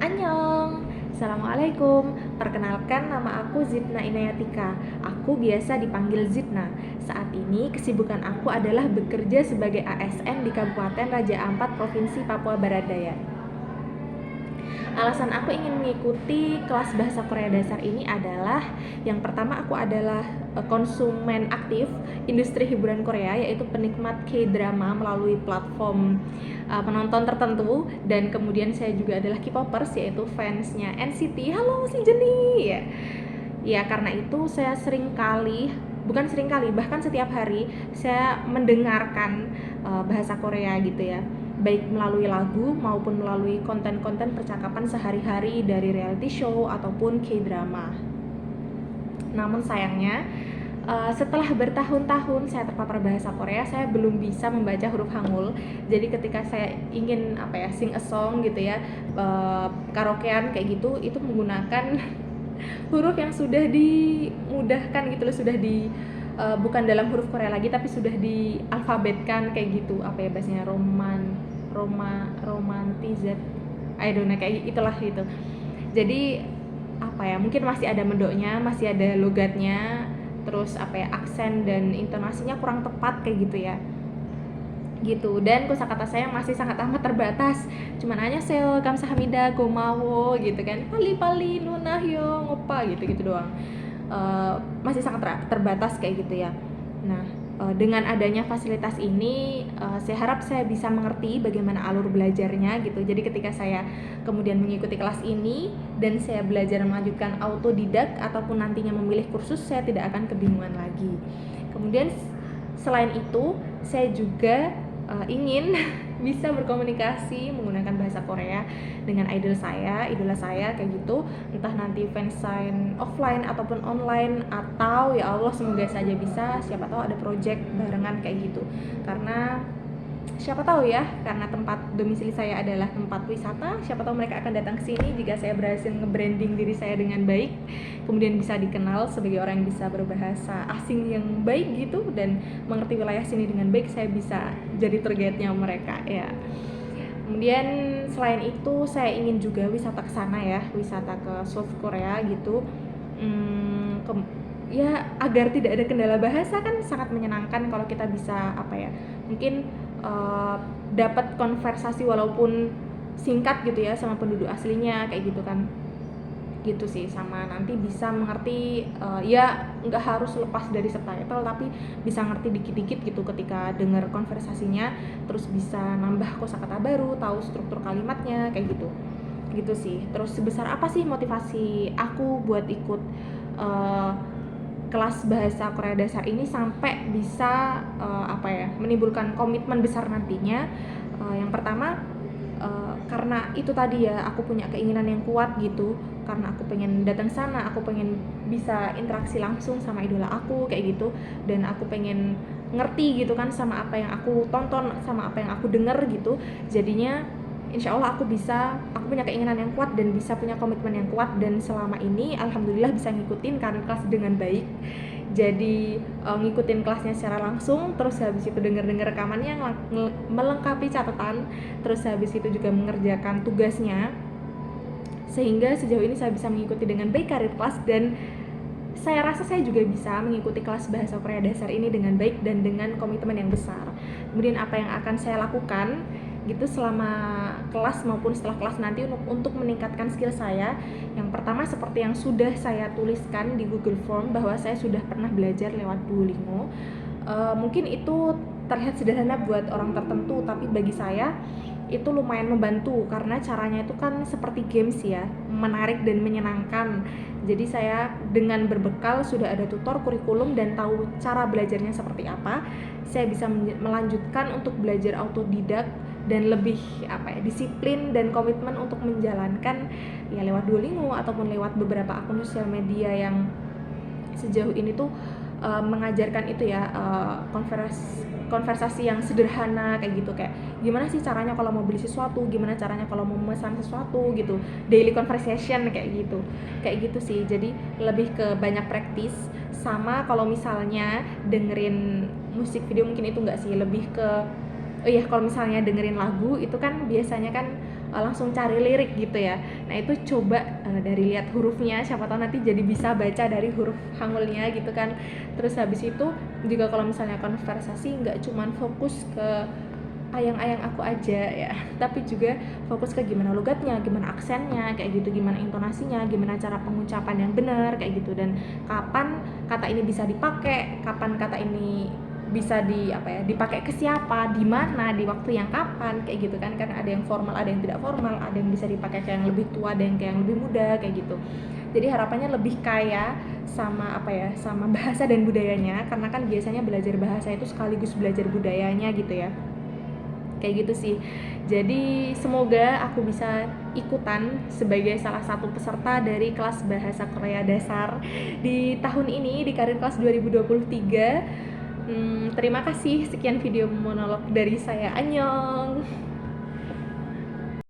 Annyeong, Assalamualaikum. Perkenalkan, nama aku Zidna Inayatika. Aku biasa dipanggil Zidna. Saat ini kesibukan aku adalah bekerja sebagai ASN di Kabupaten Raja Ampat, Provinsi Papua Barat Daya. Alasan aku ingin mengikuti kelas bahasa Korea dasar ini adalah yang pertama, aku adalah konsumen aktif industri hiburan Korea, yaitu penikmat K-drama melalui platform penonton tertentu, dan kemudian saya juga adalah K-popers, yaitu fansnya NCT. Halo si Jenny ya. Ya, karena itu saya bahkan setiap hari saya mendengarkan bahasa Korea gitu ya, baik melalui lagu maupun melalui konten-konten percakapan sehari-hari dari reality show ataupun K-drama. Namun sayangnya, setelah bertahun-tahun saya terpapar bahasa Korea, saya belum bisa membaca huruf Hangul. Jadi ketika saya ingin sing a song gitu ya, karaokean kayak gitu, itu menggunakan huruf yang sudah dimudahkan gitu loh, sudah di bukan dalam huruf Korea lagi, tapi sudah dialfabetkan kayak gitu, bahasanya romantized, I don't know, kayak itulah gitu. Jadi mungkin masih ada mendoknya, masih ada logatnya, terus aksen dan intonasinya kurang tepat kayak gitu ya gitu. Dan kosakata saya masih sangat amat terbatas, cuman hanya seo, kamsahamnida, gomawo gitu kan, pali nunahyo, ngopa gitu doang. Masih sangat terbatas kayak gitu ya. Nah, dengan adanya fasilitas ini, saya harap saya bisa mengerti bagaimana alur belajarnya gitu. Jadi ketika saya kemudian mengikuti kelas ini dan saya belajar melanjutkan autodidak ataupun nantinya memilih kursus, saya tidak akan kebingungan lagi. Kemudian selain itu, saya juga ingin bisa berkomunikasi menggunakan bahasa Korea dengan idola saya kayak gitu, entah nanti fansign offline ataupun online, atau ya Allah semoga saja bisa, siapa tahu ada project barengan kayak gitu. Karena siapa tahu ya, karena tempat domisili saya adalah tempat wisata, siapa tahu mereka akan datang ke sini jika saya berhasil nge-branding diri saya dengan baik, kemudian bisa dikenal sebagai orang yang bisa berbahasa asing yang baik gitu dan mengerti wilayah sini dengan baik, saya bisa jadi tour guide-nya mereka ya. Kemudian selain itu saya ingin juga wisata ke sana ya, wisata ke South Korea gitu. Ya agar tidak ada kendala bahasa, kan sangat menyenangkan kalau kita bisa mungkin dapat konversasi walaupun singkat gitu ya sama penduduk aslinya kayak gitu kan, gitu sih. Sama nanti bisa mengerti, ya nggak harus lepas dari subtitle, tapi bisa ngerti dikit-dikit gitu ketika dengar konversasinya, terus bisa nambah kosakata baru, tahu struktur kalimatnya kayak gitu sih. Terus sebesar apa sih motivasi aku buat ikut kelas bahasa Korea dasar ini sampai bisa menimbulkan komitmen besar nantinya. Yang pertama, karena itu tadi ya, aku punya keinginan yang kuat gitu, karena aku pengen datang sana, aku pengen bisa interaksi langsung sama idola aku kayak gitu, dan aku pengen ngerti gitu kan sama apa yang aku tonton, sama apa yang aku dengar gitu. Jadinya insya Allah aku punya keinginan yang kuat dan bisa punya komitmen yang kuat, dan selama ini alhamdulillah bisa ngikutin karir kelas dengan baik. Jadi ngikutin kelasnya secara langsung, terus habis itu denger rekamannya, melengkapi catatan, terus habis itu juga mengerjakan tugasnya, sehingga sejauh ini saya bisa mengikuti dengan baik karir kelas, dan saya rasa saya juga bisa mengikuti kelas bahasa Korea dasar ini dengan baik dan dengan komitmen yang besar. Kemudian apa yang akan saya lakukan gitu selama kelas maupun setelah kelas nanti untuk meningkatkan skill saya. Yang pertama, seperti yang sudah saya tuliskan di Google Form, bahwa saya sudah pernah belajar lewat Duolingo. Mungkin itu terlihat sederhana buat orang tertentu, tapi bagi saya itu lumayan membantu karena caranya itu kan seperti games ya, menarik dan menyenangkan. Jadi saya dengan berbekal sudah ada tutor, kurikulum, dan tahu cara belajarnya seperti apa, saya bisa melanjutkan untuk belajar autodidak dan lebih disiplin dan komitmen untuk menjalankan ya lewat Duolingo ataupun lewat beberapa akun sosial media yang sejauh ini tuh mengajarkan itu ya, konversasi yang sederhana kayak gitu, kayak gimana sih caranya kalau mau beli sesuatu, gimana caranya kalau mau memesan sesuatu gitu, daily conversation kayak gitu sih. Jadi lebih ke banyak praktis. Sama kalau misalnya dengerin musik video mungkin itu enggak sih, lebih ke kalau misalnya dengerin lagu itu kan biasanya kan langsung cari lirik gitu ya. Nah itu coba dari lihat hurufnya, siapa tahu nanti jadi bisa baca dari huruf Hangulnya gitu kan. Terus habis itu juga kalau misalnya konversasi nggak cuman fokus ke ayang-ayang aku aja ya, tapi juga fokus ke gimana logatnya, gimana aksennya kayak gitu, gimana intonasinya, gimana cara pengucapan yang benar kayak gitu, dan kapan kata ini bisa dipakai, kapan kata ini bisa dipakai ke siapa, di mana, di waktu yang kapan kayak gitu kan. Karena ada yang formal, ada yang tidak formal, ada yang bisa dipakai ke yang lebih tua, ada yang ke yang lebih muda kayak gitu. Jadi harapannya lebih kaya sama sama bahasa dan budayanya, karena kan biasanya belajar bahasa itu sekaligus belajar budayanya gitu ya, kayak gitu sih. Jadi semoga aku bisa ikutan sebagai salah satu peserta dari kelas bahasa Korea dasar di tahun ini, di Karir Kelas 2023. Terima kasih, sekian video monolog dari saya. Annyeong.